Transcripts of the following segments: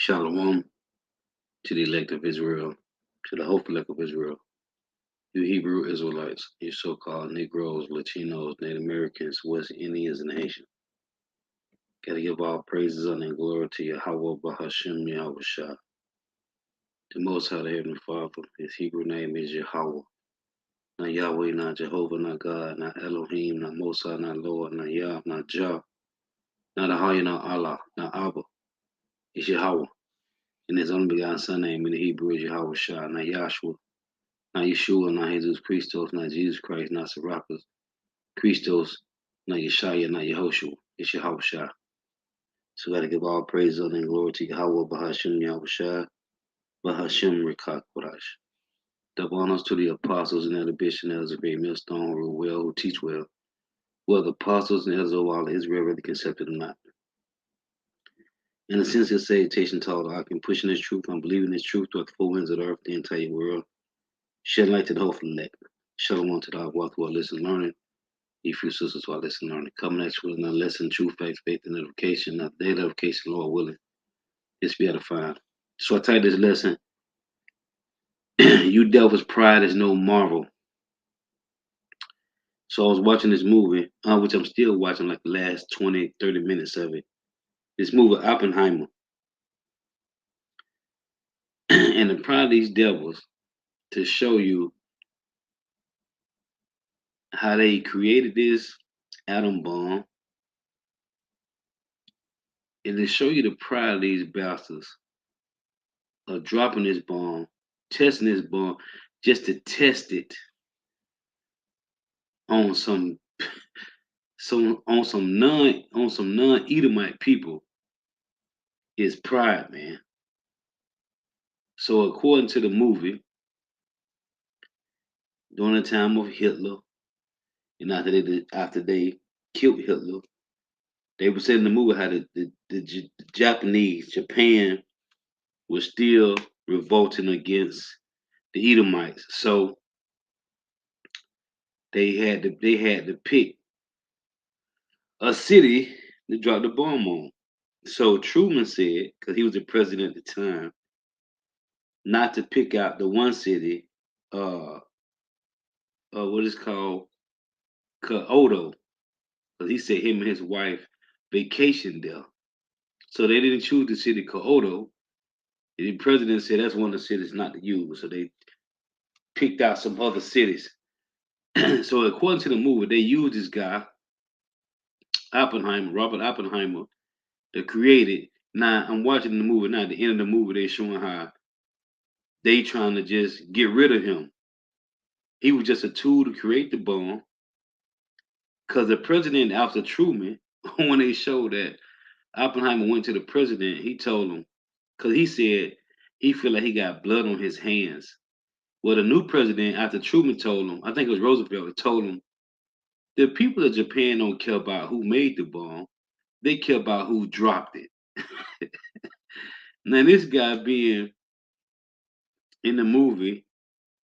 Shalom to the elect of Israel, to the hopeful elect of Israel, you Hebrew Israelites, you so called Negroes, Latinos, Native Americans, West Indians, and Haitians. Gotta give all praises and glory to Yahweh Bahashim Yahweh Shah. The Most High, the Heavenly Father, his Hebrew name is Yahweh. Not Yahweh, not Jehovah, not God, not Elohim, not Mosai, not Lord, not Yah, not Jah, not Ahaya, not Allah, not Abba. It's Yahweh. And his only begotten son name in the Hebrew is Yahweh Shah, not Yahshua. Not Yeshua, not Jesus Christos, not Jesus Christ, not Serapis Christos, not Yeshaya, not Yehoshua. It's Yahweh Shai. So we got to give all praise, honor, and glory to Yahweh, Bahashim, Yahweh Shai, Bahashim, Rekak, Kodash. Double honors to the apostles and elder bishops and elders of great millstone who rule well, who teach well. Well, the apostles and elders of all Israel really accepted them not. In a sincere salutation to all I can pushing this truth, I'm believing this truth throughout the four winds of the earth, the entire world. Shed light to the hopeful elect. Shalom to the walk through our listen learning. You few sisters while listen learning. Coming at you with another lesson, true faith, faith, and edification. Not daily edification, Lord willing. It's be edified. So I titled this lesson, You Devil's Pride is No Marvel. So I was watching this movie, which I'm still watching like the last 20, 30 minutes of it. This movie, Oppenheimer. And the pride of these devils to show you how they created this atom bomb and to show you the pride of these bastards of dropping this bomb, testing this bomb, just to test it on some on some non Edomite people is pride, man. So according to the movie, during the time of Hitler, and after they killed Hitler, they were saying in the movie how the Japanese, Japan was still revolting against the Edomites. So they had to pick a city to drop the bomb on. So Truman said, because he was the president at the time, not to pick out the one city, uh, what is called Kyoto, because he said him and his wife vacationed there. So they didn't choose the city Kyoto. The president said that's one of the cities not to use. So they picked out some other cities. So according to the movie, they used this guy, Oppenheimer, Robert Oppenheimer, to create it. Now I'm watching the movie now. At the end of the movie, they're showing how they trying to just get rid of him. He was just a tool to create the bomb. Because the president, after Truman, when they showed that Oppenheimer went to the president, he told him, because he said he feel like he got blood on his hands. Well, the new president, after Truman told him, I think it was Roosevelt, told him, the people of Japan don't care about who made the bomb. They care about who dropped it. Now, this guy being in the movie,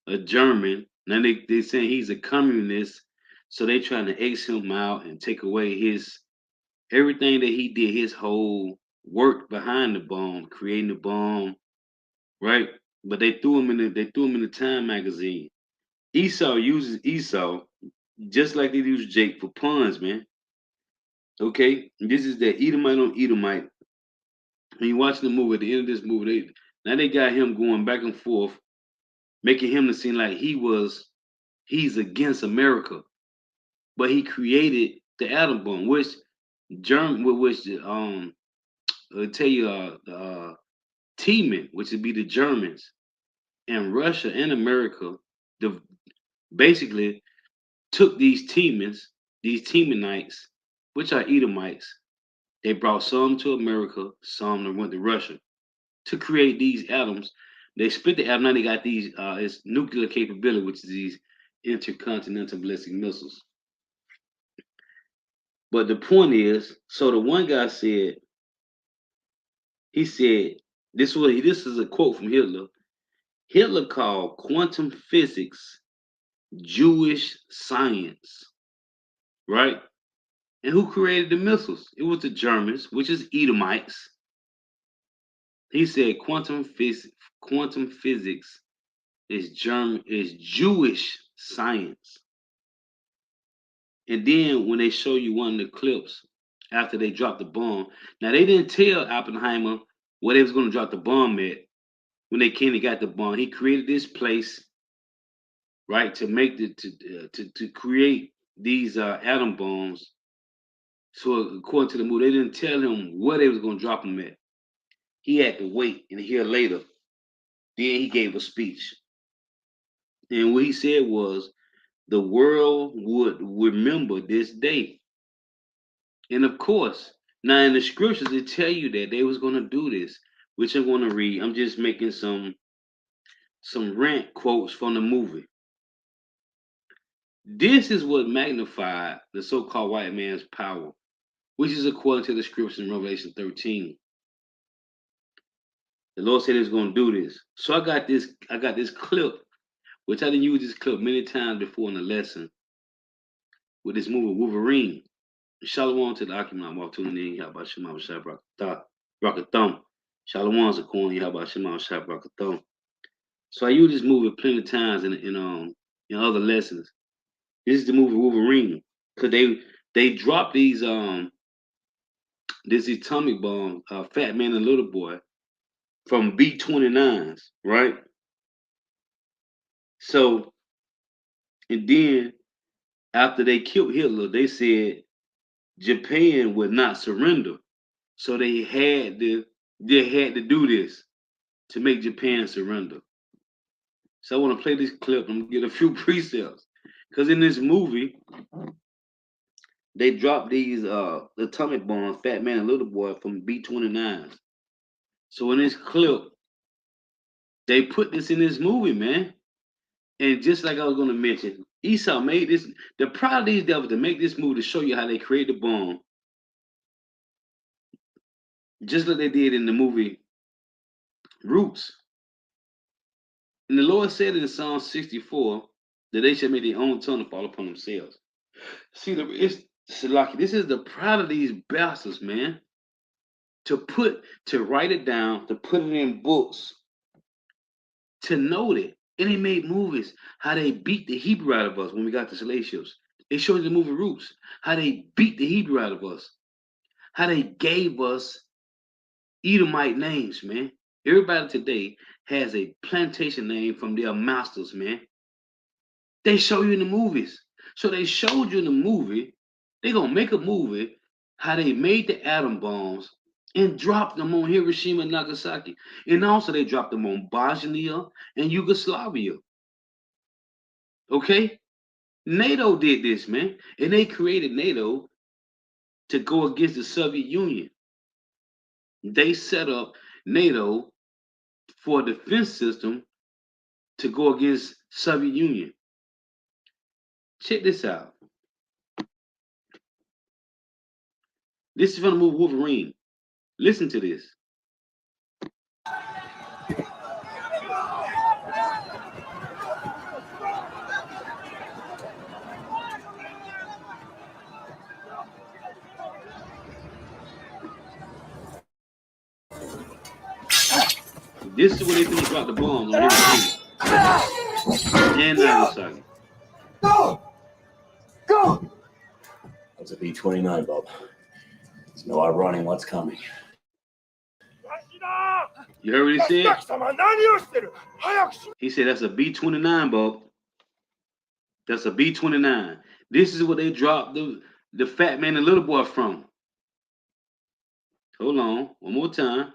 a German, now they saying he's a communist, so they trying to X him out and take away his everything that he did, his whole work behind the bomb, creating the bomb, right? But they threw him in the Time magazine. Esau uses Esau just like they use Jake for puns, man. Okay, this is that Edomite on Edomite. When you watching the movie, at the end of this movie, they got him going back and forth, making him to seem like he's against America, but he created the atom bomb, which tell you Teeman, which would be the Germans, and Russia and America, the basically took these Teemanites, which are Edomites. They brought some to America, some that went to Russia to create these atoms. They split the atom. Now they got these its nuclear capability, which is these intercontinental ballistic missiles. But the point is, so the one guy said, he said, this is a quote from Hitler. Hitler called quantum physics Jewish science, right? And who created the missiles? It was the Germans, which is Edomites. He said quantum physics is Jewish science. And then when they show you one of the clips after they dropped the bomb, now they didn't tell Oppenheimer where they was going to drop the bomb at when they came and got the bomb. He created this place, right, to make to create these atom bombs. So according to the movie, they didn't tell him where they was going to drop them at. He had to wait and hear later. Then he gave a speech, and what he said was the world would remember this day. And of course, now in the scriptures, it tell you that they was going to do this, which I'm going to read. I'm just making some rant quotes from the movie. This is what magnified the so-called white man's power, which is according to the scriptures in Revelation 13. The Lord said He was going to do this. So I got this clip, which I didn't use this clip many times before in the lesson with this movie Wolverine. Shalom to the Akiman, walk to the name, how about Shema Shab Rakatham. Shalom is a coin, how about Shema Shab Rakatham. So I use this movie plenty of times in other lessons. This is the movie Wolverine. Cause they dropped this atomic bomb, Fat Man and Little Boy, from B-29s, right? So and then after they killed Hitler, they said Japan would not surrender. So they had to do this to make Japan surrender. So I want to play this clip and get a few precepts. Because in this movie, they dropped these atomic bombs, Fat Man and Little Boy, from B-29s. So in this clip, they put this in this movie, man. And just like I was gonna mention, Esau made this the proud of these devils to make this movie to show you how they create the bomb, just like they did in the movie Roots. And the Lord said in Psalm 64 that they shall make their own tongue to fall upon themselves. See, it's Salaki, this is the pride of these bastards, man. To write it down, to put it in books, to note it. And they made movies, how they beat the Hebrew out of us when we got the slave ships. They showed the movie Roots, how they beat the Hebrew out of us, how they gave us Edomite names, man. Everybody today has a plantation name from their masters, man. They show you in the movies. So they showed you in the movie, they gonna make a movie how they made the atom bombs and dropped them on Hiroshima and Nagasaki. And also they dropped them on Bosnia and Yugoslavia. Okay? NATO did this, man. And they created NATO to go against the Soviet Union. They set up NATO for a defense system to go against Soviet Union. Check this out. This is from the movie Wolverine. Listen to this. This is when they finna drop the bombs on Hiroshima and Nagasaki. Go! Go! That's a B-29, Bob. There's no outrunning what's coming. You heard what he said? He said that's a B-29, Bob. That's a B-29. This is what they dropped the Fat Man and Little Boy from. Hold on, one more time.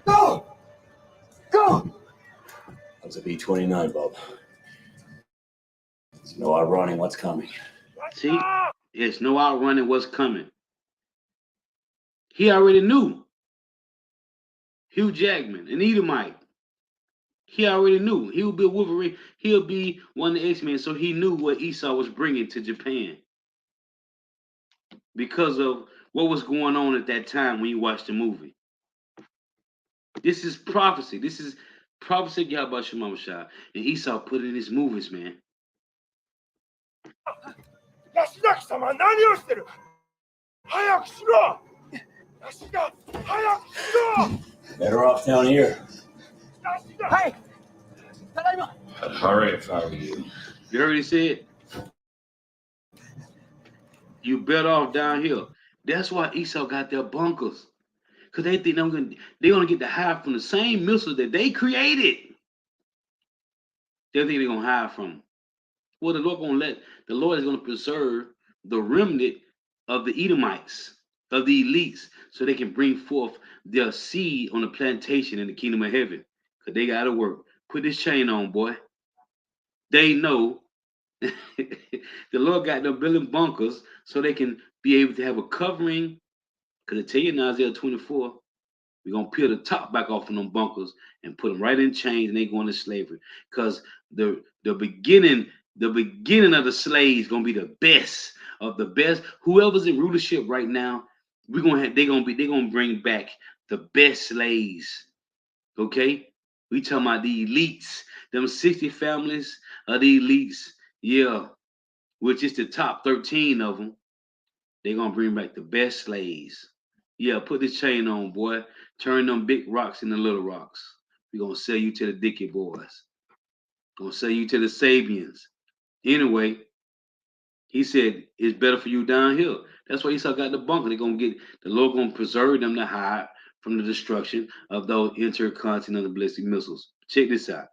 Go! Go! That's a B-29, Bob. There's no outrunning what's coming. See? There's no outrunning what's coming. He already knew. Hugh Jackman, an Edomite. He already knew. He'll be a Wolverine. He'll be one of the X-Men. So he knew what Esau was bringing to Japan. Because of what was going on at that time when you watched the movie. This is prophecy. This is Prophet said Yahweh Shema Shah, and Esau put in his movies, man. 吉崎様何をしてる早くしろ吉崎早くしろ Better off down here. 吉崎はいただいま I'd hurry if I were you. You heard what he said? You better off down here. That's why Esau got their bunkers. Because they think they're gonna get to hide from the same missiles that they created. They think they're gonna hide from them. Well, the Lord is gonna preserve the remnant of the Edomites, of the elites, so they can bring forth their seed on the plantation in the kingdom of heaven. Because they gotta work. Put this chain on, boy. They know the Lord got them building bunkers so they can be able to have a covering. Because I tell you in Isaiah 24, we're gonna peel the top back off of them bunkers and put them right in chains, and they go into slavery. Because the beginning of the slaves gonna be the best of the best. Whoever's in rulership right now, they're gonna bring back the best slaves. Okay, we talking about the elites, them 60 families of the elites, yeah, which is the top 13 of them. They're gonna bring back the best slaves. Yeah, put this chain on, boy. Turn them big rocks into little rocks. We're gonna sell you to the Dickey boys. Gonna sell you to the Sabians. Anyway, he said it's better for you down here. That's why Esau got the bunker. They're gonna get the Lord gonna preserve them to hide from the destruction of those intercontinental ballistic missiles. Check this out.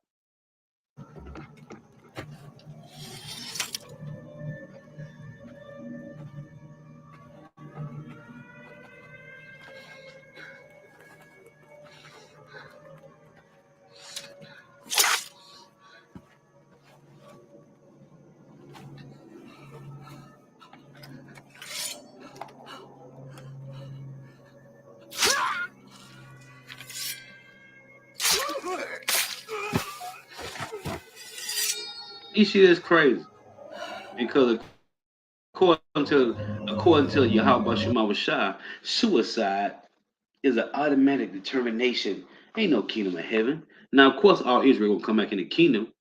This shit is crazy because according to Yahweh Shema Shah, suicide is an automatic determination. Ain't no kingdom of heaven. Now, of course, all Israel gonna come back in the kingdom,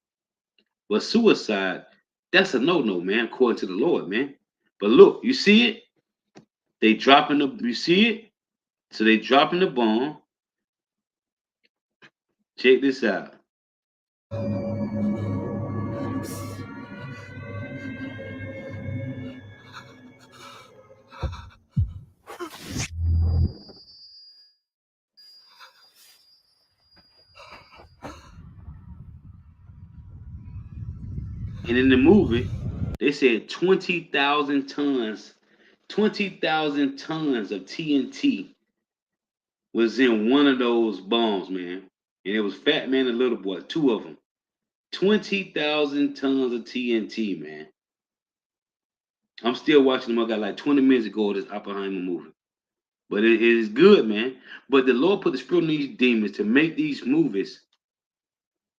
but suicide, that's a no-no, man, according to the Lord, man. But look, you see it? You see it? So they dropping the bomb. Check this out. And in the movie, they said 20,000 tons, 20,000 tons of TNT was in one of those bombs, man. And it was Fat Man and Little Boy, two of them. 20,000 tons of TNT, man. I'm still watching them. I got like 20 minutes ago of this Oppenheimer movie. But it is good, man. But the Lord put the spirit on these demons to make these movies.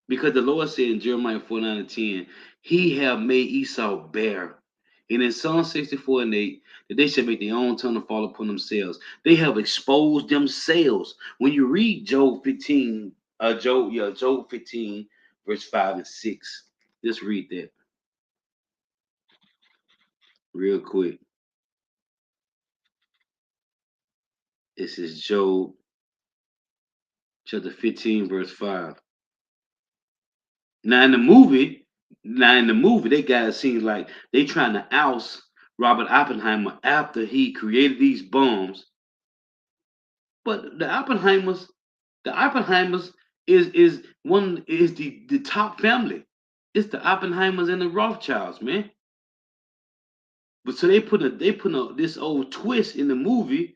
Because the Lord said in Jeremiah 49:10, he have made Esau bare. And in Psalm 64:8, that they shall make their own tongue to fall upon themselves. They have exposed themselves. When you read Job 15, Job 15, verse 5 and 6. Just read that real quick. This is Job chapter 15, verse 5. Now in the movie, they got it seems like they trying to oust Robert Oppenheimer after he created these bombs. But the Oppenheimers is the top family. It's the Oppenheimers and the Rothschilds, man. But so they put this old twist in the movie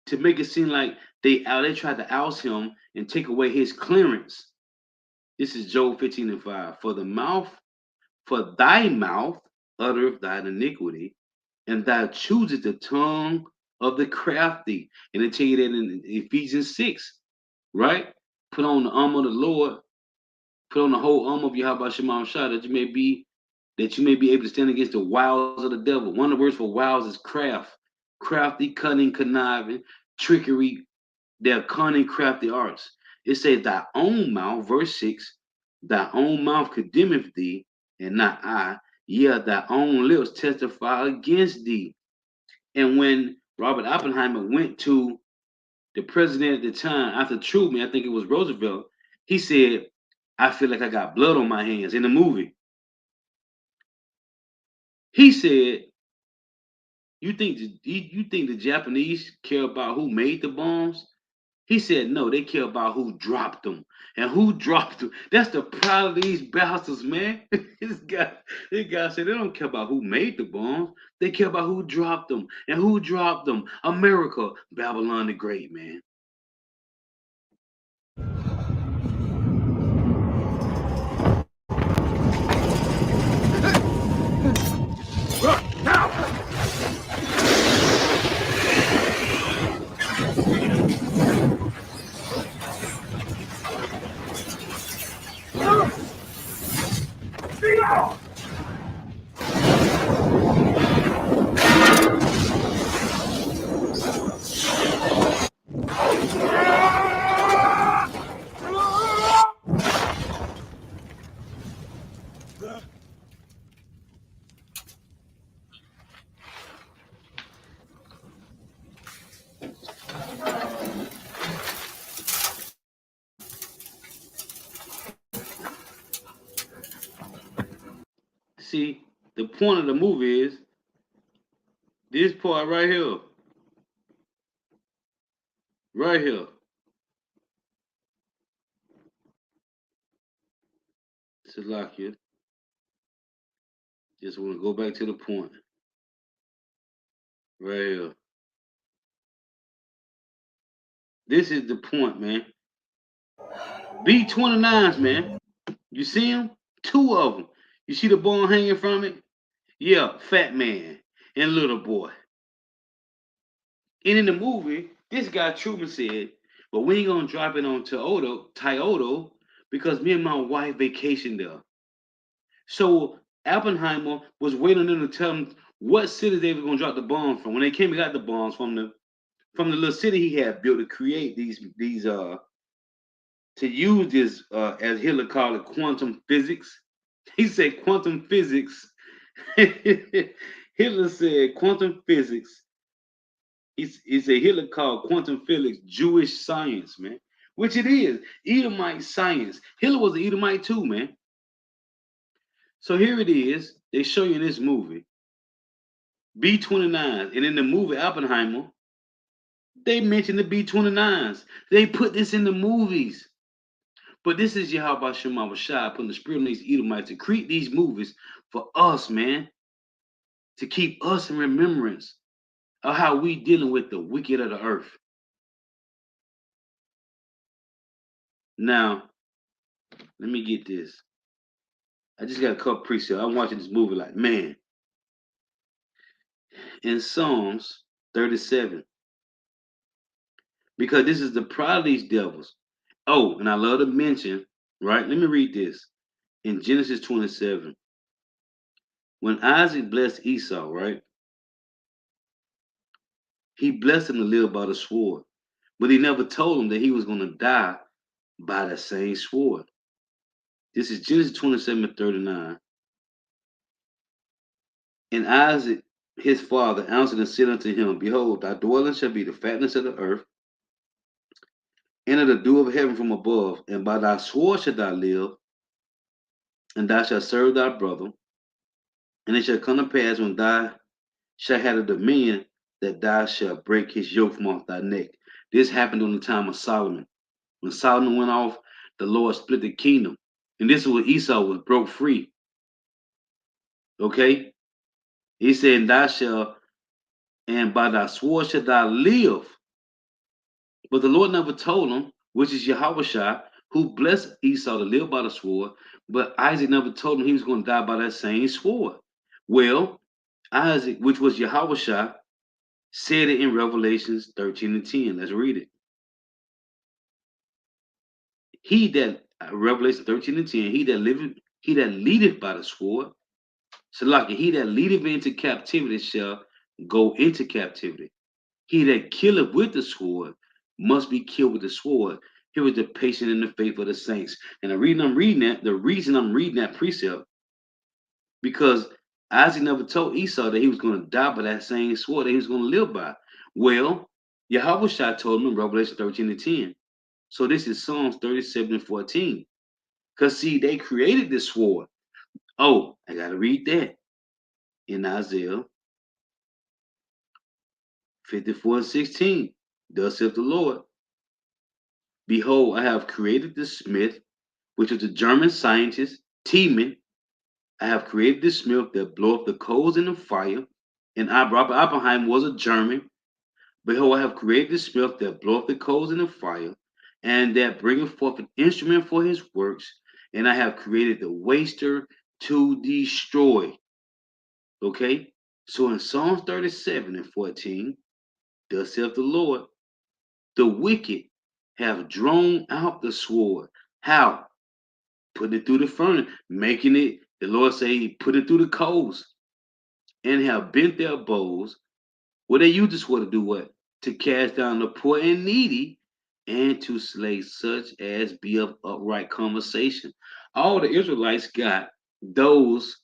to make it seem like they tried to oust him and take away his clearance. This is Job 15:5. For thy mouth uttereth thine iniquity, and thou choosest the tongue of the crafty. And they tell you that in Ephesians 6, right? Put on the armor of the Lord, put on the whole armor of Yahweh Shema Shah, that you may be able to stand against the wiles of the devil. One of the words for wiles is craft. Crafty, cunning, conniving, trickery, they're cunning, crafty arts. It says, thy own mouth, verse 6, thy own mouth condemneth thee, and not I. Yeah, thy own lips testify against thee. And when Robert Oppenheimer went to the president at the time, after Truman, I think it was Roosevelt, he said, I feel like I got blood on my hands in the movie. He said, you think the Japanese care about who made the bombs? He said, no, they care about who dropped them. And who dropped them? That's the pride of these bastards, man. this guy said they don't care about who made the bombs. They care about who dropped them. And who dropped them? America, Babylon the Great, man. Now! See, the point of the movie is this part right here. Right here. Salakia. Just want to go back to the point. Right here. This is the point, man. B-29s, man. You see them? Two of them. You see the bone hanging from it? Yeah, Fat Man and Little Boy. And in the movie, this guy Truman said, "But we ain't gonna drop it on Toyota, because me and my wife vacation there." So Oppenheimer was waiting on them to tell him what city they were gonna drop the bombs from. When they came and got the bombs from the little city he had built to create these to use this as Hitler called it, quantum physics. He said quantum physics. Hitler said quantum physics. He said Hitler called quantum physics Jewish science, man. Which it is. Edomite science. Hitler was an Edomite too, man. So here it is. They show you in this movie. B-29s. And in the movie Oppenheimer, they mentioned the B-29s. They put this in the movies. But this is Yahweh Shema Rashad putting the spirit on these Edomites to create these movies for us, man. To keep us in remembrance of how we dealing with the wicked of the earth. Now, let me get this. I just got a couple precepts. I'm watching this movie like, man. In Psalms 37, because this is the pride of these devils. Oh, and I love to mention, right? Let me read this. In Genesis 27, when Isaac blessed Esau, right? He blessed him to live by the sword, but he never told him that he was going to die by the same sword. This is Genesis 27:39. And Isaac, his father, answered and said unto him, Behold, thy dwelling shall be the fatness of the earth, and of the dew of heaven from above, and by thy sword shalt thou live, and thou shalt serve thy brother. And it shall come to pass when thou shalt have a dominion, that thou shalt break his yoke from off thy neck. This happened on the time of Solomon. When Solomon went off, the Lord split the kingdom. And this is when Esau was broke free. Okay? He said, thou shalt, and by thy sword shalt thou live. But the Lord never told him, which is Yahweh, who blessed Esau to live by the sword, but Isaac never told him he was going to die by that same sword. Well, Isaac, which was Yahweh, said it in Revelations 13:10. Let's read it. He that, Revelation 13:10, he that leadeth by the sword, Salaki, he that leadeth into captivity shall go into captivity. He that killeth with the sword must be killed with the sword. Here was the patient in the faith of the saints. And the reason I'm reading that precept, because Isaac never told Esau that he was going to die by that same sword that he was going to live by. Well, Yahweh told him in Revelation 13 and 10. So this is Psalms 37 and 14. Because see, they created this sword. Oh, I gotta read that in Isaiah 54 and 16. Thus saith the Lord, behold, I have created the smith, which is the German scientist, Tiemann. I have created the smith that bloweth the coals in the fire. And Robert Oppenheim was a German. Behold, I have created the smith that bloweth the coals in the fire, and that bringeth forth an instrument for his works. And I have created the waster to destroy. Okay? So in Psalms 37 and 14, thus saith the Lord, the wicked have drawn out the sword. How? Putting it through the furnace, making it, the Lord say, put it through the coals, and have bent their bows. Well, they use the sword to do what? To cast down the poor and needy, and to slay such as be of upright conversation. All the Israelites got those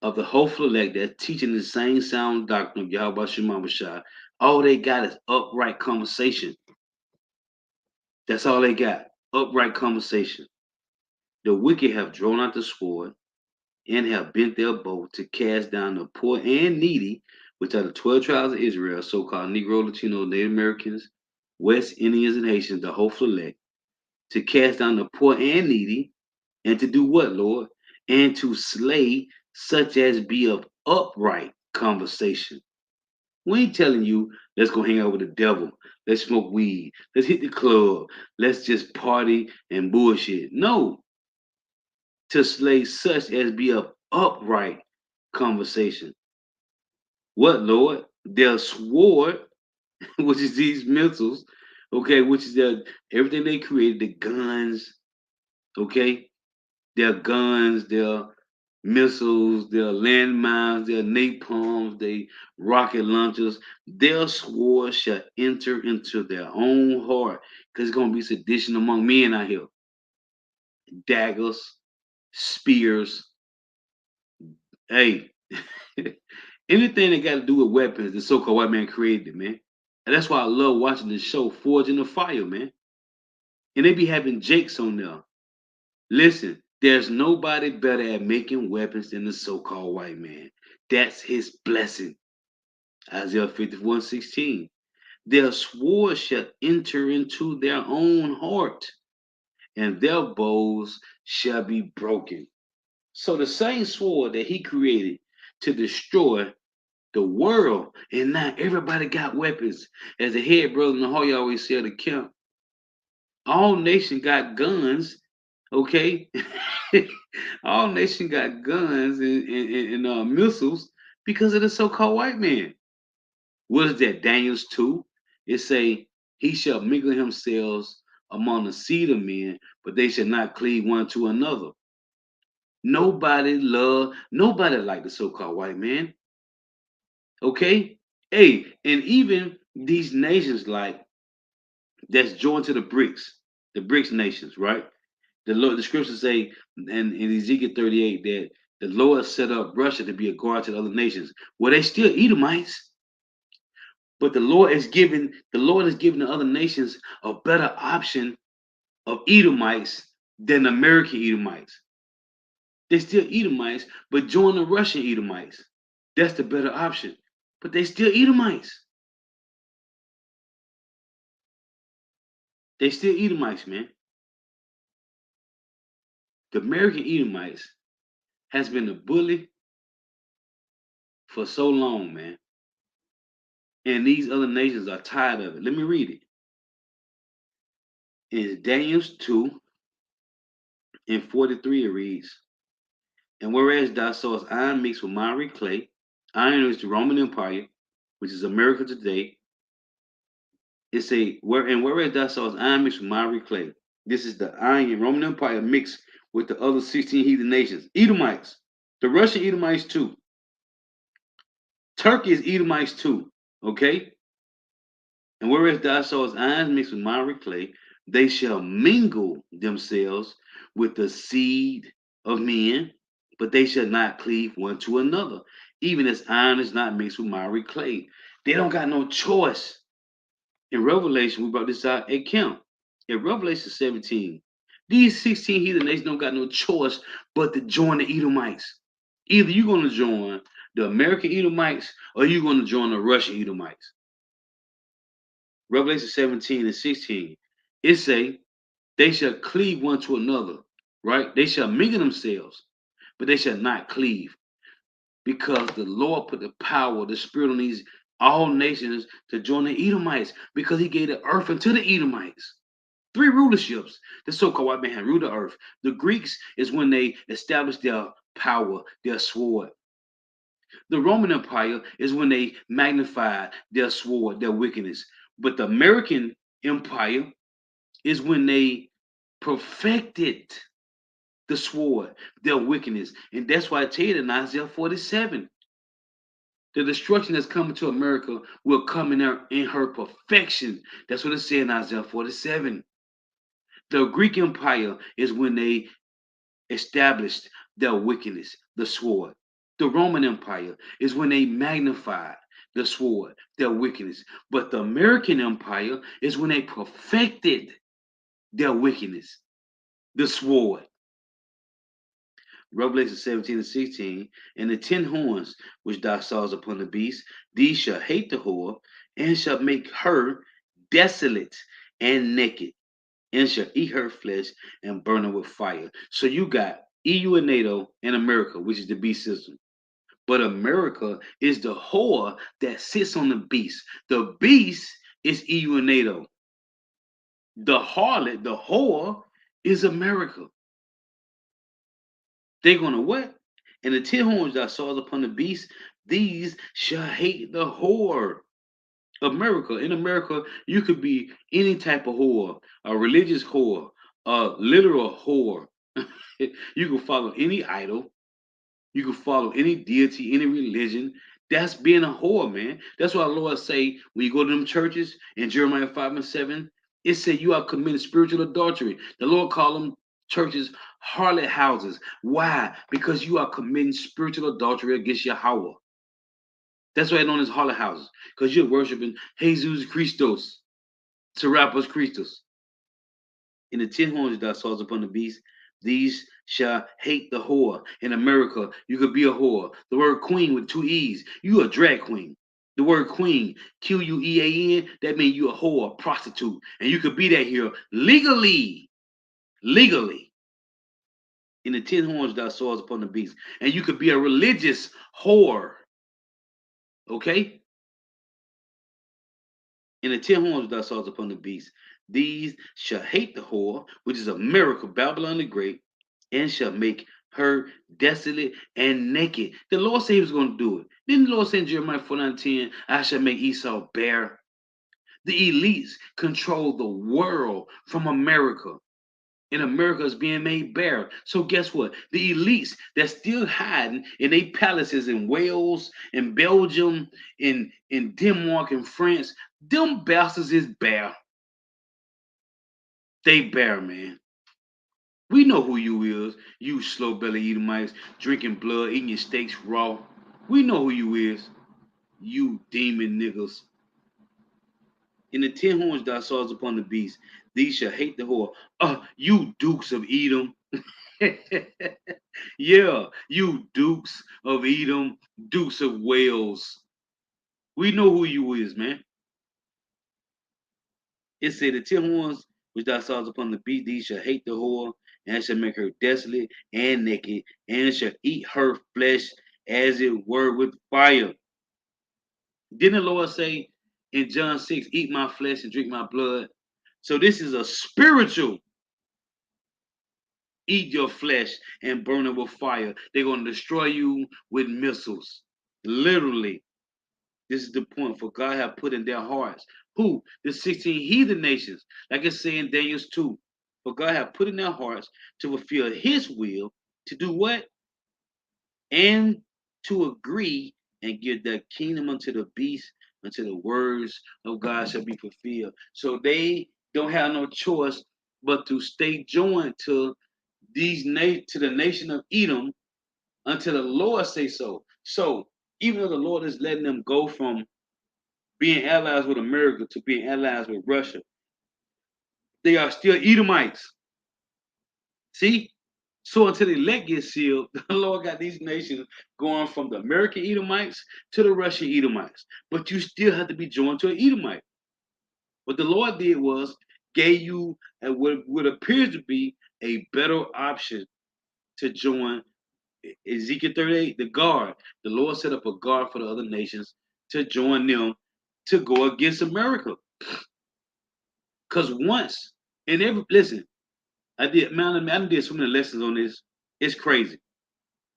of the hopeful elect that's teaching the same sound doctrine of Yahweh Shema Shah. All they got is upright conversation. That's all they got. Upright conversation. The wicked have drawn out the sword and have bent their bow to cast down the poor and needy, which are the 12 tribes of Israel, so-called Negro, Latino, Native Americans, West Indians, and Haitians, the hopeful elect, to cast down the poor and needy, and to do what, Lord? And to slay such as be of upright conversation. We ain't telling you, let's go hang out with the devil. Let's smoke weed. Let's hit the club. Let's just party and bullshit. No. To slay such as be of upright conversation. What, Lord? Their sword, which is these missiles, okay, which is everything they created, the guns, okay? Their guns, their missiles, their landmines, their napalms, their rocket launchers, their sword shall enter into their own heart. Because it's going to be sedition among men out here. Daggers, spears, hey, anything that got to do with weapons, the so-called white man created it, man. And that's why I love watching the show Forged in the Fire, man. And they be having Jakes on there. Listen, there's nobody better at making weapons than the so-called white man. That's his blessing. Isaiah 51:16. Their sword shall enter into their own heart, and their bows shall be broken. So the same sword that he created to destroy the world, and now everybody got weapons. As the head brother in the hall, you always say at the camp, all nation got guns, okay? All nation got guns and missiles because of the so-called white man. What is that? Daniel's 2. It say, he shall mingle himself among the seed of men, but they shall not cleave one to another. Nobody like the so-called white man. Okay? Hey, and even these nations like that's joined to the BRICS nations, right? The scriptures say in Ezekiel 38 that the Lord set up Russia to be a guard to the other nations. Well, they still Edomites, but the Lord is giving the other nations a better option of Edomites than American Edomites. They still Edomites, but join the Russian Edomites. That's the better option. But they still Edomites. They still Edomites, man. The American Edomites has been a bully for so long, man. And these other nations are tired of it. Let me read it. In Daniel 2 and 43 it reads, and whereas thou sawest iron mixed with miry clay, iron is the Roman Empire, which is America today. It say, whereas thou sawest iron mixed with miry clay, this is the iron Roman Empire mixed with the other 16 heathen nations. Edomites, the Russian Edomites too. Turkey is Edomites too, okay? And whereas thou sawest iron mixed with miry clay, They shall mingle themselves with the seed of men, but they shall not cleave one to another, even as iron is not mixed with miry clay. They don't got no choice. In Revelation, we brought this out at camp. In Revelation 17, these 16 heathen nations don't got no choice but to join the Edomites. Either you're going to join the American Edomites or you're going to join the Russian Edomites. Revelation 17 and 16, it say, they shall cleave one to another, right? They shall mingle themselves, but they shall not cleave, because the Lord put the power, the spirit on these all nations to join the Edomites, because he gave the earth unto the Edomites. Three rulerships. The so-called white man had ruled the earth. The Greeks is when they established their power, their sword. The Roman Empire is when they magnified their sword, their wickedness. But the American Empire is when they perfected the sword, their wickedness. And that's why I tell you in Isaiah 47, the destruction that's coming to America will come in her perfection. That's what it said in Isaiah 47. The Greek Empire is when they established their wickedness, the sword. The Roman Empire is when they magnified the sword, their wickedness. But the American Empire is when they perfected their wickedness, the sword. Revelation 17 and 16, and the 10 horns which thou sawest upon the beast, these shall hate the whore, and shall make her desolate and naked, and shall eat her flesh and burn her with fire. So you got EU and NATO and America, which is the beast system. But America is the whore that sits on the beast. The beast is EU and NATO. The harlot, the whore, is America. They're gonna what? And the 10 horns that saw upon the beast, these shall hate the whore. America. In America, you could be any type of whore, a religious whore, a literal whore. You can follow any idol, you can follow any deity, any religion. That's being a whore, man. That's why the Lord say when you go to them churches in Jeremiah 5 and 7, it said you are committing spiritual adultery. The Lord called them churches harlot houses. Why? Because you are committing spiritual adultery against Yahweh. That's why it's known as harlot houses. Because you're worshiping Jesus Christos, Serapis Christos. In the 10 horns that saws upon the beast, these shall hate the whore. In America, you could be a whore. The word queen with two E's, you a drag queen. The word queen, Quean, that means you a whore, a prostitute. And you could be that here legally. Legally. In the 10 horns that saws upon the beast. And you could be a religious whore. Okay? In the 10 horns that saws upon the beast, these shall hate the whore, which is America, Babylon the Great, and shall make her desolate and naked. The Lord said he was going to do it. Didn't the Lord say in Jeremiah 49:10, I shall make Esau bare? The elites control the world from America. And America is being made bare. So guess what? The elites that's still hiding in their palaces in Wales, in Belgium, in Denmark, and France, them bastards is bare. They bare, man. We know who you is. You slow belly Edomites, drinking blood, eating your steaks raw. We know who you is. You demon niggas. In the 10 horns thou sawest upon the beast, these shall hate the whore. You dukes of Edom. Yeah, you dukes of Edom, dukes of Wales. We know who you is, man. It said the 10 horns which thou sawest upon the beast, these shall hate the whore, and shall make her desolate and naked, and shall eat her flesh as it were with fire. Didn't the Lord say in John 6, eat my flesh and drink my blood? So this is a spiritual eat your flesh and burn it with fire. They're going to destroy you with missiles. Literally. This is the point for God have put in their hearts. Who? The 16 heathen nations. Like it's saying in Daniel 2. For God have put in their hearts to fulfill his will, to do what? And to agree and give the kingdom unto the beast, until the words of God shall be fulfilled. So they don't have no choice but to stay joined to to the nation of Edom until the Lord say so. So even though the Lord is letting them go from being allies with America to being allies with Russia, they are still Edomites. See? So until the elect gets sealed, the Lord got these nations going from the American Edomites to the Russian Edomites. But you still have to be joined to an Edomite. What the Lord did was gave you what appears to be a better option to join Ezekiel 38, the guard. The Lord set up a guard for the other nations to join them to go against America. Because once, and every listen, I did so many lessons on this. It's crazy.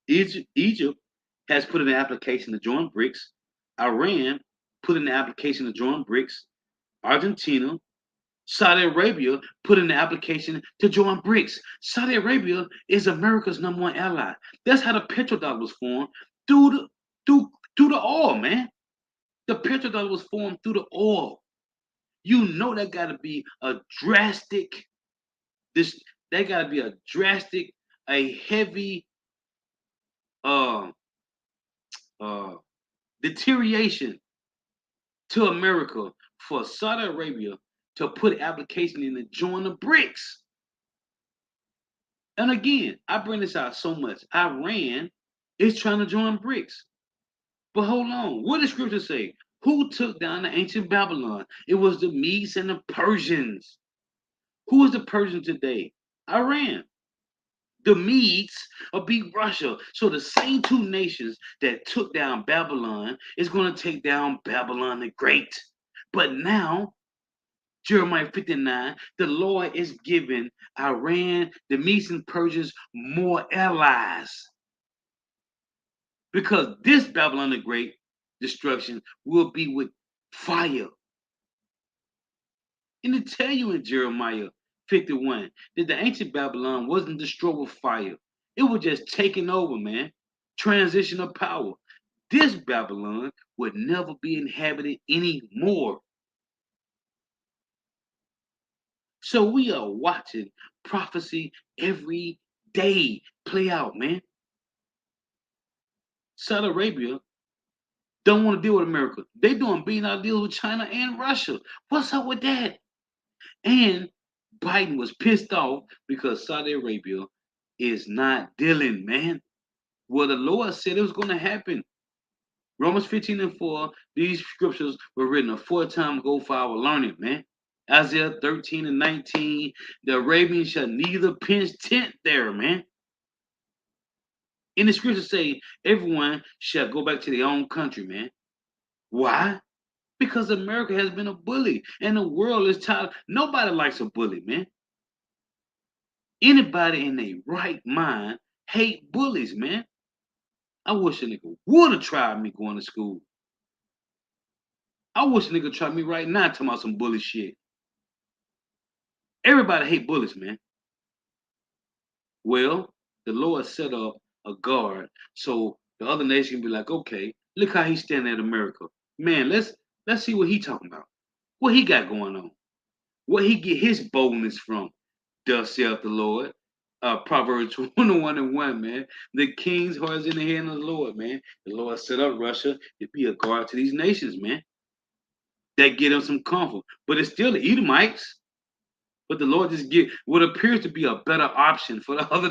Egypt has put in an application to join BRICS. Iran put in the application to join BRICS. Argentina, Saudi Arabia put in the application to join BRICS. Saudi Arabia is America's #1 ally. That's how the petrodollar was formed through the oil, man. The petrodollar was formed through the oil. You know that got to be a drastic. That got to be a drastic, a heavy uh uh deterioration to America for Saudi Arabia to put application in to join the BRICS. And again, I bring this out so much. Iran is trying to join BRICS. But hold on. What does scripture say? Who took down the ancient Babylon? It was the Medes and the Persians. Who is the Persian today? Iran. The Medes will be Russia. So the same two nations that took down Babylon is going to take down Babylon the Great. But now, Jeremiah 59, the Lord is giving Iran, the Medes and Persians more allies. Because this Babylon the Great destruction will be with fire. And to tell you in Jeremiah 51 that the ancient Babylon wasn't destroyed with fire. It was just taking over, man. Transition of power. This Babylon would never be inhabited anymore. So we are watching prophecy every day play out, man. Saudi Arabia don't want to deal with America. They doing billion-dollar deals with China and Russia. What's up with that? And Biden was pissed off because Saudi Arabia is not dealing, man. Well, the Lord said it was going to happen. Romans 15:4, these scriptures were written a 4 time ago for our learning, man. Isaiah 13:19, the Arabians shall neither pitch tent there, man. In the scriptures say, everyone shall go back to their own country, man. Why? Because America has been a bully and the world is tired. Nobody likes a bully, man. Anybody in their right mind hate bullies, man. I wish a nigga would have tried me going to school. I wish a nigga tried me right now talking about some bully shit. Everybody hate bullies, man. Well, the Lord set up a guard so the other nation can be like, okay, look how he's standing at America. Man, let's see what he talking about. What he got going on. Where he get his boldness from. Thus saith the Lord. Proverbs 21:1, man. The king's heart is in the hand of the Lord, man. The Lord set up Russia to be a guard to these nations, man. That get them some comfort. But it's still the Edomites. But the Lord just get what appears to be a better option for the other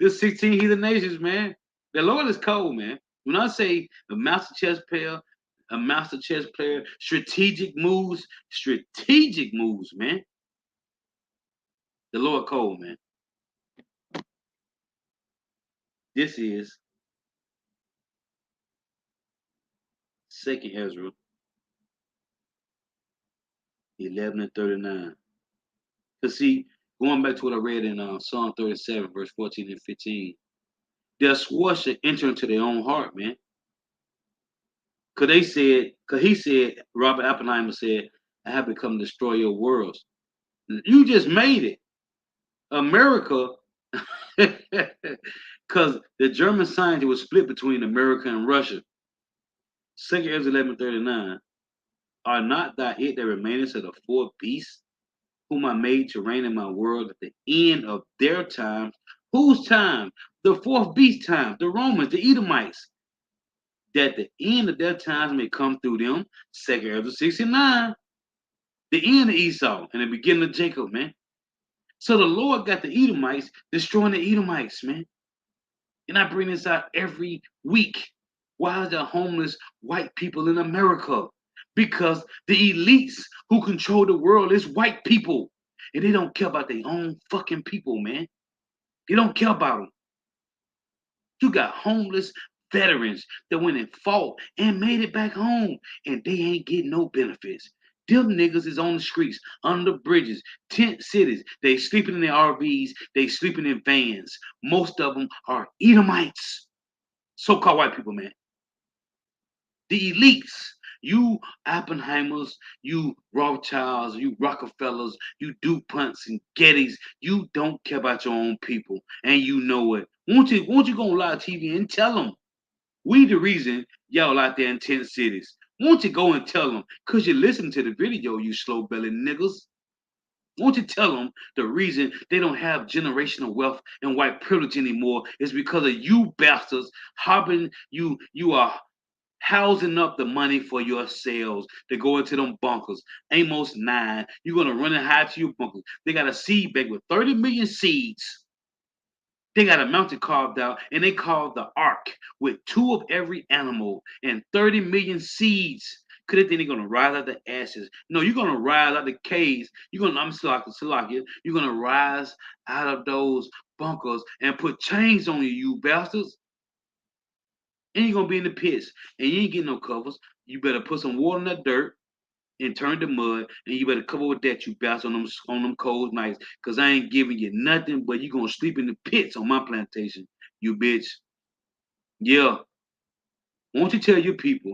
the 16 heathen nations, man. The Lord is cold, man. When I say a master chess player, strategic moves, man. The Lord cold, man. This is 2nd Ezra 11:39. Because see, going back to what I read in Psalm 37, verse 14 and 15, their swore should enter into their own heart, man. Because he said, Robert Oppenheimer said, I have become destroyer of worlds. You just made it. America, because the German scientist was split between America and Russia. 2nd Ezra 11:39, are not thy it that remaineth of the four beasts whom I made to reign in my world at the end of their time. Whose time? The fourth beast time, the Romans, the Edomites, that the end of their times may come through them. 2 Ezra 69, the end of Esau and the beginning of Jacob, man. So the Lord got the Edomites destroying the Edomites, man. And I bring this out every week. Why are there homeless white people in America? Because the elites who control the world is white people. And they don't care about their own fucking people, man. They don't care about them. You got homeless veterans that went and fought and made it back home, and they ain't getting no benefits. Them niggas is on the streets, under bridges, tent cities. They sleeping in their RVs. They sleeping in vans. Most of them are Edomites, so-called white people, man. The elites, you Oppenheimers, you Rothschilds, you Rockefellers, you DuPonts and Gettys, you don't care about your own people, and you know it. Won't you go on live TV and tell them we the reason y'all out there in tent cities? Won't you go and tell them? Cause you listen to the video, you slow-bellied niggas. Won't you tell them the reason they don't have generational wealth and white privilege anymore is because of you bastards harboring you are housing up the money for yourselves to go into them bunkers. Amos 9, you're gonna run and hide to your bunkers. They got a seed bank with 30 million seeds. They got a mountain carved out, and they called the ark with 2 of every animal and 30 million seeds. Cause they think they're gonna rise out the ashes. No, you're gonna rise out the caves. I'm Salakia. You're gonna rise out of those bunkers and put chains on you, you bastards. And you're gonna be in the pits, and you ain't getting no covers. You better put some water in that dirt and turn to mud, and you better cover with that, you bounce on them cold nights, cause I ain't giving you nothing, but you gonna sleep in the pits on my plantation, you bitch. Yeah. Won't you tell your people?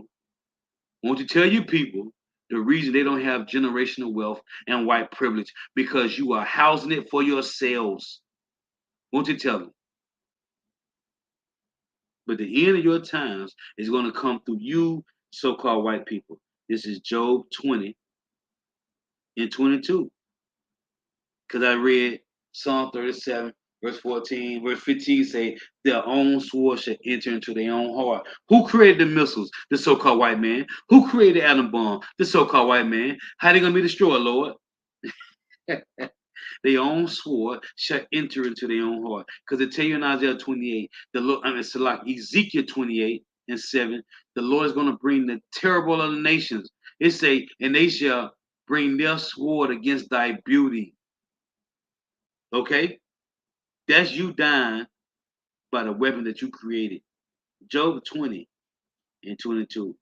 Won't you tell your people the reason they don't have generational wealth and white privilege? Because you are housing it for yourselves. Won't you tell them? But the end of your times is going to come through you, so-called white people. This is Job 20 and 22. Because I read Psalm 37, verse 14, verse 15 say, their own sword shall enter into their own heart. Who created the missiles? The so-called white man. Who created the atom bomb? The so-called white man. How they going to be destroyed, Lord? Their own sword shall enter into their own heart. Because it tell you in Isaiah 28, it's like Ezekiel 28 and 7, the Lord is going to bring the terrible of the nations. It say, and they shall bring their sword against thy beauty. Okay? That's you dying by the weapon that you created. Job 20 and 22.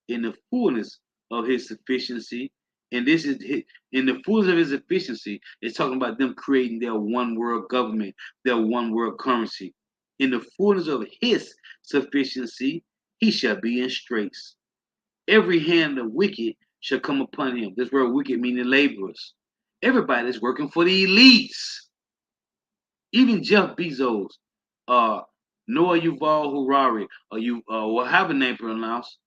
In the fullness of his sufficiency, and this is in the fullness of his efficiency, it's talking about them creating their one world government, their one world currency. In the fullness of his sufficiency, he shall be in straits. Every hand of wicked shall come upon him. This word wicked meaning laborers. Everybody is working for the elites. Even Jeff Bezos, Noah Yuval Harari, or whatever name pronounced,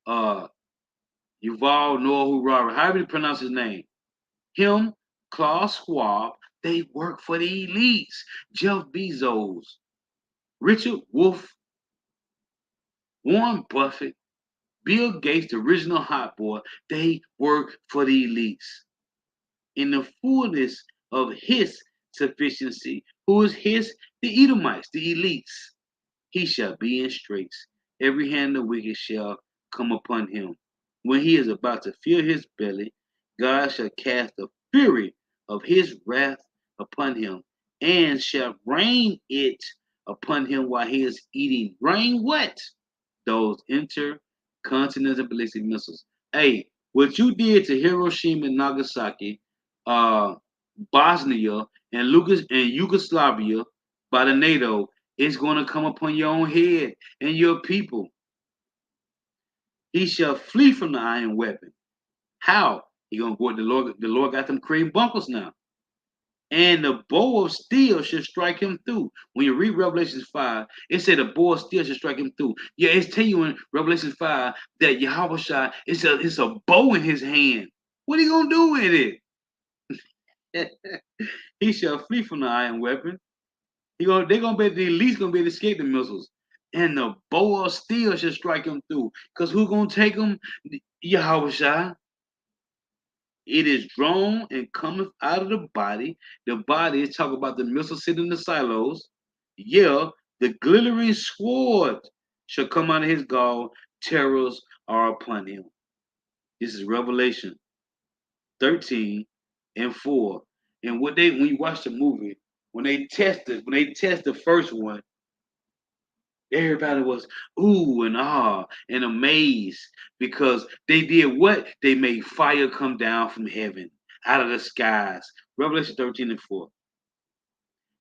Yuval Noah Harari, however you pronounce his name, him, Klaus Schwab, they work for the elites. Jeff Bezos, Richard Wolff, Warren Buffett, Bill Gates, the original hot boy, they work for the elites. In the fullness of his sufficiency, who is his? The Edomites, the elites. He shall be in straits. Every hand of wicked shall come upon him. When he is about to fill his belly, God shall cast the fury of his wrath upon him, and shall rain it upon him while he is eating. Rain what? Those intercontinental ballistic missiles. Hey, what you did to Hiroshima and Nagasaki, Bosnia and Yugoslavia by the NATO is going to come upon your own head and your people. He shall flee from the iron weapon. How? He gonna go with the Lord. The Lord got them creating bunkers now. And the bow of steel should strike him through. When you read Revelation 5, it said the bow of steel should strike him through. Yeah, it's telling you in Revelation 5 that Yahweh Shai, it's a bow in his hand. What are you gonna do with it? He shall flee from the iron weapon. They're gonna be at least gonna be able to escape the missiles. And the bow of steel shall strike him through. Because who gonna take him? Yahweh Shai. It is drawn and cometh out of the body. The body is talking about the missile sitting in the silos. Yeah, the glittering sword shall come out of his gall. Terrors are upon him. This is Revelation 13 and 4. And when you watch the movie, when they test the first one, everybody was ooh and ah and amazed because they did what? They made fire come down from heaven out of the skies. Revelation 13 and 4.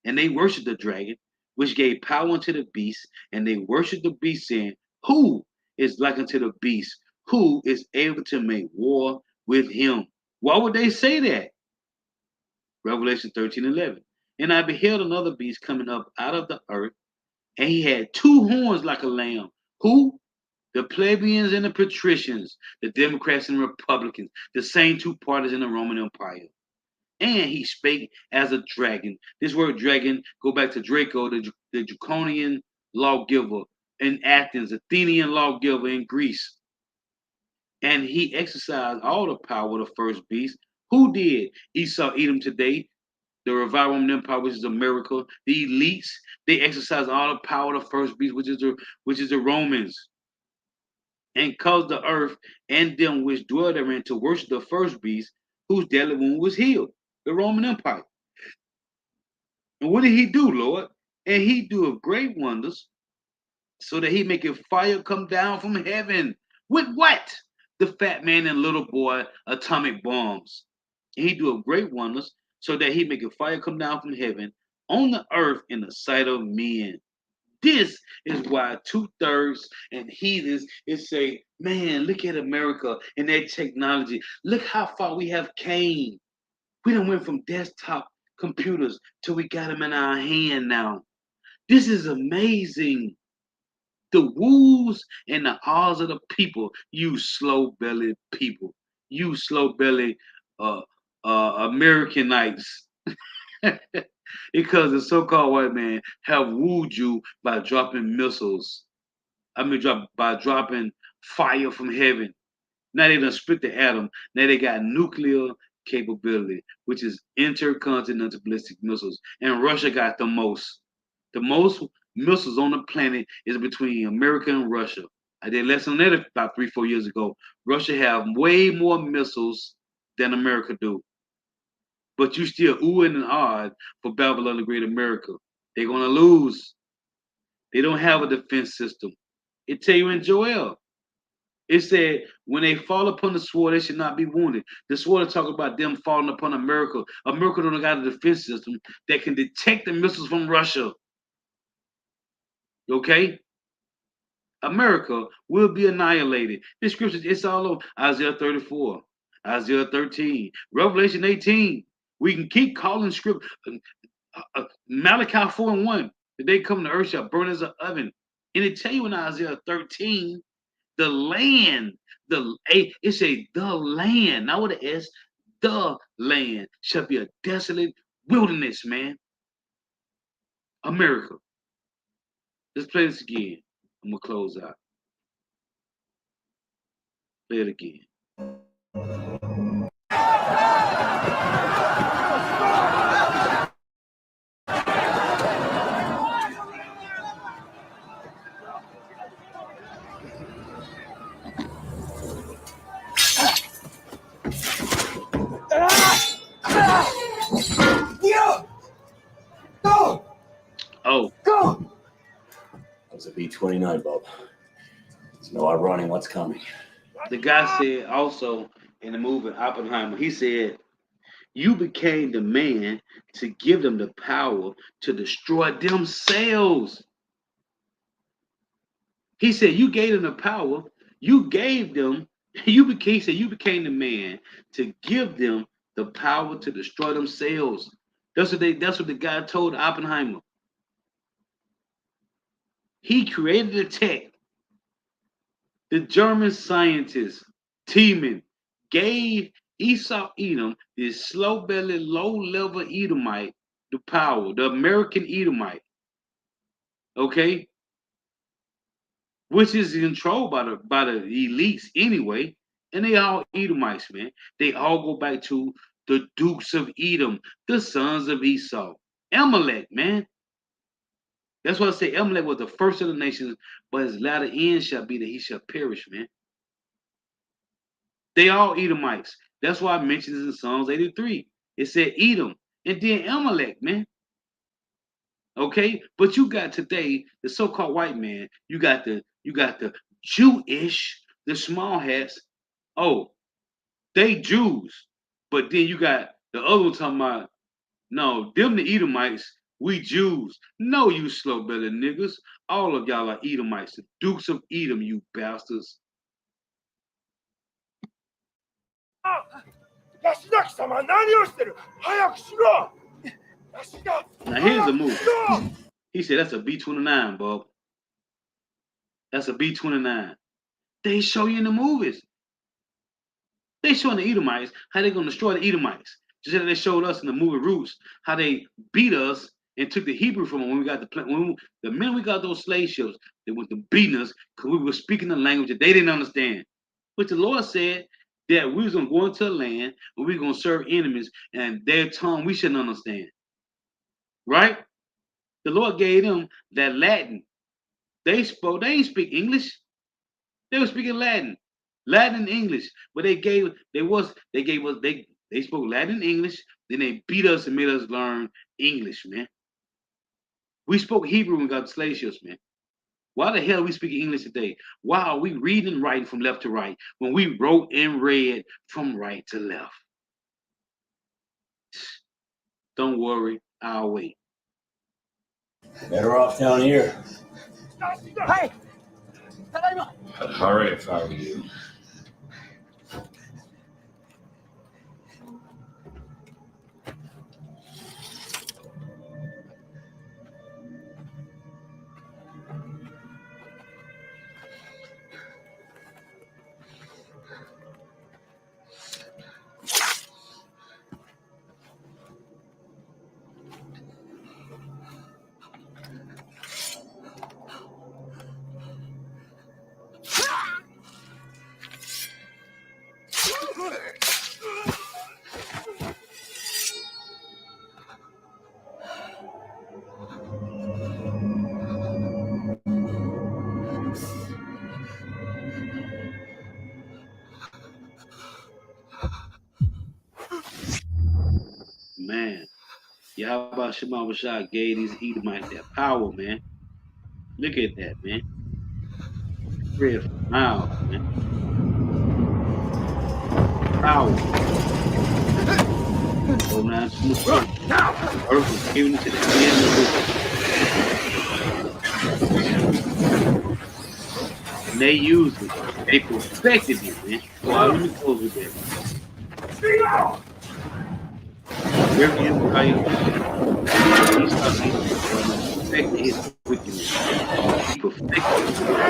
And they worshiped the dragon, which gave power unto the beast, and they worshiped the beast, saying, who is like unto the beast? Who is able to make war with him? Why would they say that? Revelation 13:11. And I beheld another beast coming up out of the earth, and he had two horns like a lamb. Who? The plebeians and the patricians, the Democrats and Republicans, the same two parties in the Roman Empire. And he spake as a dragon. This word dragon go back to Draco, the draconian lawgiver in Athens, Athenian lawgiver in Greece. And he exercised all the power of the first beast. Who did? Esau, Edom today, the revived Roman Empire, which is America, the elites, they exercise all the power of the first beast, which is the Romans, and caused the earth and them which dwell therein to worship the first beast, whose deadly wound was healed, the Roman Empire. And what did he do, Lord? And he do great wonders, so that he maketh fire come down from heaven. With what? The fat man and little boy atomic bombs. And he do great wonders, so that he maketh fire come down from heaven on the earth in the sight of men. This is why 2/3 and heathens is say, man, look at America and their technology. Look how far we have came. We done went from desktop computers till we got them in our hand now. This is amazing. The woos and the ahs of the people, you slow-bellied people, you slow-bellied uh, Americanites. Because the so-called white man have wooed you by dropping missiles. By dropping fire from heaven. Now they done split the atom. Now they got nuclear capability, which is intercontinental ballistic missiles. And Russia got the most. The most missiles on the planet is between America and Russia. I did a lesson on that about 3-4 years ago. Russia have way more missiles than America do. But you still oohing and ahhing for Babylon the Great America. They're gonna lose. They don't have a defense system. It tell you in Joel. It said, when they fall upon the sword, they should not be wounded. The sword is talking about them falling upon America. America don't got a defense system that can detect the missiles from Russia. Okay? America will be annihilated. This scripture, it's all over. Isaiah 34, Isaiah 13, Revelation 18. We can keep calling script. Malachi 4 and 1. The day come to earth shall burn as an oven. And it tell you in Isaiah 13, the land, it say the land, not with an S, the land shall be a desolate wilderness, man. America. Let's play this again. I'm gonna close out. Play it again. Go! Oh, Go! That was a B-29, Bob. There's no outrunning what's coming. the guy said also in the movie Oppenheimer, he said, you became the man to give them the power to destroy themselves. He said, you gave them the power. You gave them, he said, you became the man to give them the power to destroy themselves. That's what the guy told Oppenheimer. He created the tech. The German scientist, Tiemann, gave Esau Edom, this slow-bellied, low-level Edomite, the power, the American Edomite, okay, which is controlled by the elites anyway, and they all Edomites, man. They all go back to the Dukes of Edom, the sons of Esau, Amalek, man. That's why I say Amalek was the first of the nations, but his latter end shall be that he shall perish, man. They all Edomites. That's why I mentioned this in Psalms 83. It said Edom and then Amalek, man. Okay, but you got today the so-called white man. You got the Jewish, the small hats. Oh, they Jews, but then you got the other one talking about no, them the Edomites. We Jews. No, you slow-bellied niggas. All of y'all are Edomites, the Dukes of Edom, you bastards. ヤシザキ様何をしてる早くしろヤシザ Now here's the 早く movie. しろ He said that's a B-29, Bob. That's a B-29. They show you in the movies. They showing the Edomites how they gonna destroy the Edomites. Just like they showed us in the movie Roots how they beat us and took the Hebrew from them when we got the minute we got those slave ships, they went to beating us because we were speaking the language that they didn't understand. But the Lord said that we was gonna go into a land and we were gonna serve enemies and their tongue we shouldn't understand. Right? The Lord gave them that Latin. They didn't speak English. They were speaking Latin and English. But they spoke Latin and English. Then they beat us and made us learn English, man. We spoke Hebrew when we got the slave ships, man. Why the hell are we speaking English today? Why are we reading and writing from left to right when we wrote and read from right to left? Don't worry, I'll wait. Better off down here. はいただいま I'd hurry if I were you. Man, Yahweh Shema Bashar gave these Edomites that power, man. Look at that, man. Red for miles, man. Power. Go down to the front. Earth was given to the end of it. And they used it. They perfected it, man. Well, let me close with that. Wherever you how you perfected his wickedness. He perfected it.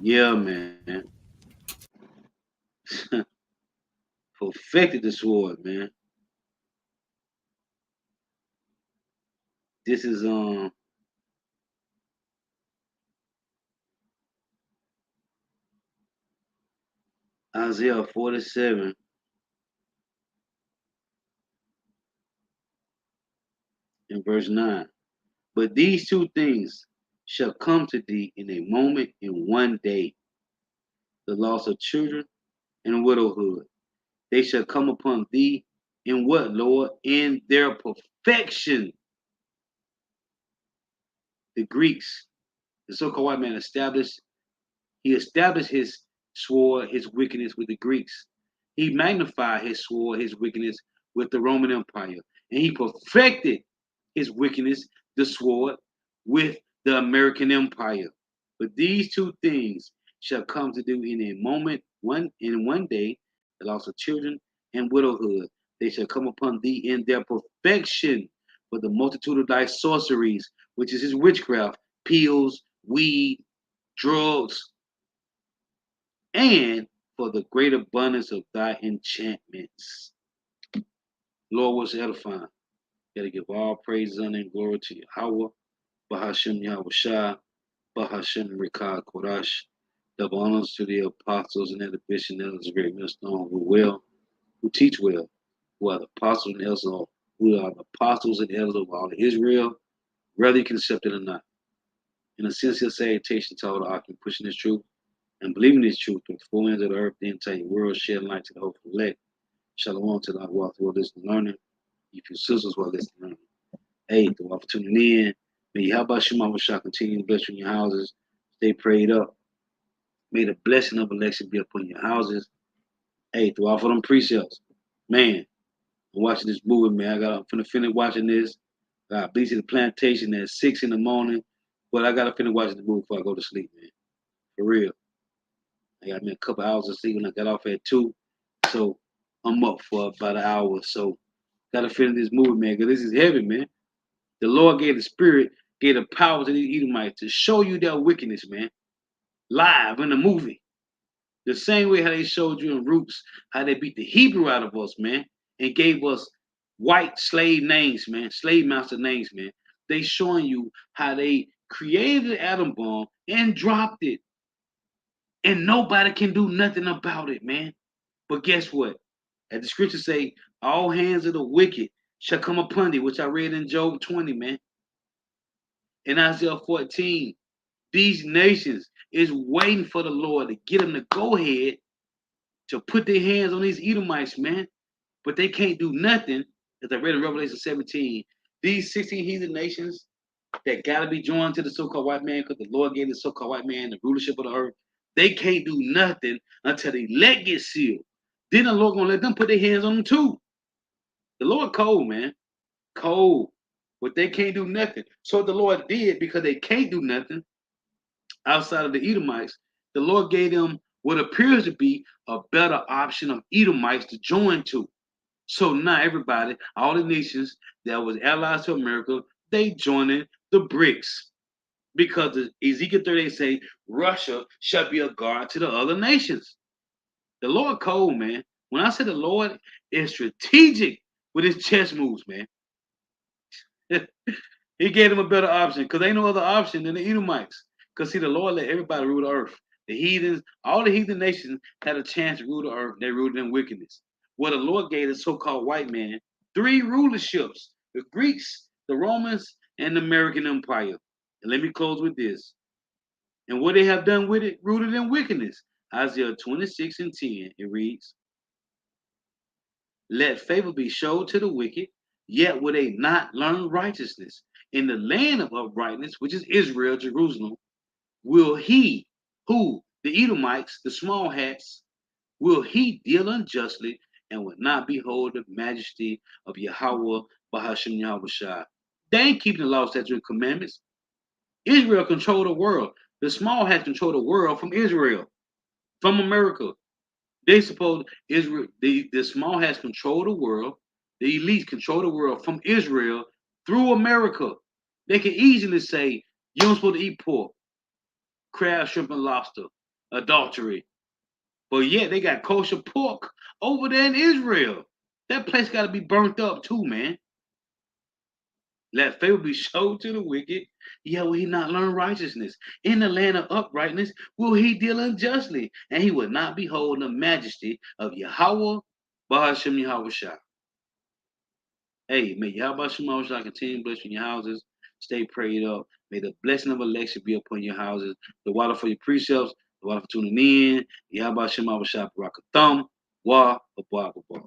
Yeah, man. Perfected the sword, man. This is Isaiah 47. In verse 9. But these two things shall come to thee in a moment, in one day: the loss of children and widowhood. They shall come upon thee in what, Lord? In their perfection. The Greeks, the so-called white man, established his sword, his wickedness with the Greeks. He magnified his sword, his wickedness with the Roman Empire. And he perfected his wickedness, the sword, with the American Empire. But these two things shall come to do in a moment, in one day: the loss of children and widowhood. They shall come upon thee in their perfection. For the multitude of thy sorceries, which is his witchcraft, pills, weed, drugs, and for the great abundance of thy enchantments. Lord, what's edifying? Gotta give all praise, honor, and glory to Yahweh, Bahashem Yahweh Shah, Bahashem Rikah Kodash. Double honors to the apostles and the bishops and elders, great millstone, who teach well, who are the apostles and elders of, who are the apostles and elders of all of Israel, whether you can accept it or not. In a sincere salutation to all the Akim pushing this truth and believing this truth through the four ends of the earth, the entire world, shed light to the hopeful elect. Shalom to the walk through this learning. You few sisters while listening learning. Hey, the walk tuning in. May Yahweh Shema shall continue to bless you in your houses. Stay prayed up. May the blessing of election be upon your houses. Hey, through all for them precepts. Man, I'm watching this movie, man. I'm finna finish watching this. I got Beast of the Plantation at 6 in the morning. But I gotta finish watching the movie before I go to sleep, man. For real. I got me a couple hours of sleep when I got off at 2. So I'm up for about an hour or so. Gotta finish this movie, man, because this is heavy, man. The Lord gave the spirit, gave the power to these Edomites to show you their wickedness, man. Live in the movie. The same way how they showed you in Roots, how they beat the Hebrew out of us, man, and gave us white slave names, man, slave master names, man. They showing you how they created the atom bomb and dropped it. And nobody can do nothing about it, man. But guess what? As the scriptures say, all hands of the wicked shall come upon thee, which I read in Job 20, man. In Isaiah 14, these nations is waiting for the Lord to get them to go ahead to put their hands on these Edomites, man. But they can't do nothing. As I read in Revelation 17, these 16 heathen nations that got to be joined to the so-called white man because the Lord gave the so-called white man the rulership of the earth, they can't do nothing until the elect get sealed. Then the Lord going to let them put their hands on them too. The Lord cold, man. Cold. But they can't do nothing. So the Lord did, because they can't do nothing outside of the Edomites, the Lord gave them what appears to be a better option of Edomites to join to. So now everybody, all the nations that was allies to America, they joining the BRICS. Because Ezekiel 38 say Russia shall be a guard to the other nations. The Lord cold, man. When I say the Lord is strategic with his chess moves, man. He gave them a better option because ain't no other option than the Edomites. Because see, the Lord let everybody rule the earth. The heathens, all the heathen nations had a chance to rule the earth. They ruled in wickedness. Well, the Lord gave the so-called white man 3 rulerships: the Greeks, the Romans, and the American Empire. And let me close with this. And what they have done with it, rooted in wickedness. Isaiah 26 and 10, it reads, let favor be showed to the wicked, yet will they not learn righteousness. In the land of uprightness, which is Israel, Jerusalem, will he, who, the Edomites, the small hats, will he deal unjustly and will not behold the majesty of Yahweh, Bahashem Yahweh Shai. They ain't keeping the law, statutes, and commandments. Israel control the world. The small hats control the world from Israel, from America. They suppose Israel, the small hats control the world. The elites control the world from Israel through America. They can easily say, you don't supposed to eat pork, crab, shrimp, and lobster, adultery. But yet they got kosher pork over there in Israel. That place got to be burnt up too, man. Let favor be showed to the wicked, yet will he not learn righteousness. In the land of uprightness will he deal unjustly, and he will not behold the majesty of Yahweh, Bahashem Yahweh Shah. Hey, may Yahweh Shema Shah continue blessing your houses. Stay prayed up. May the blessing of election be upon your houses. The water for your precepts, the water for tuning in. Yahweh Shema Shah Barakatham. Wa, Abba, Abba.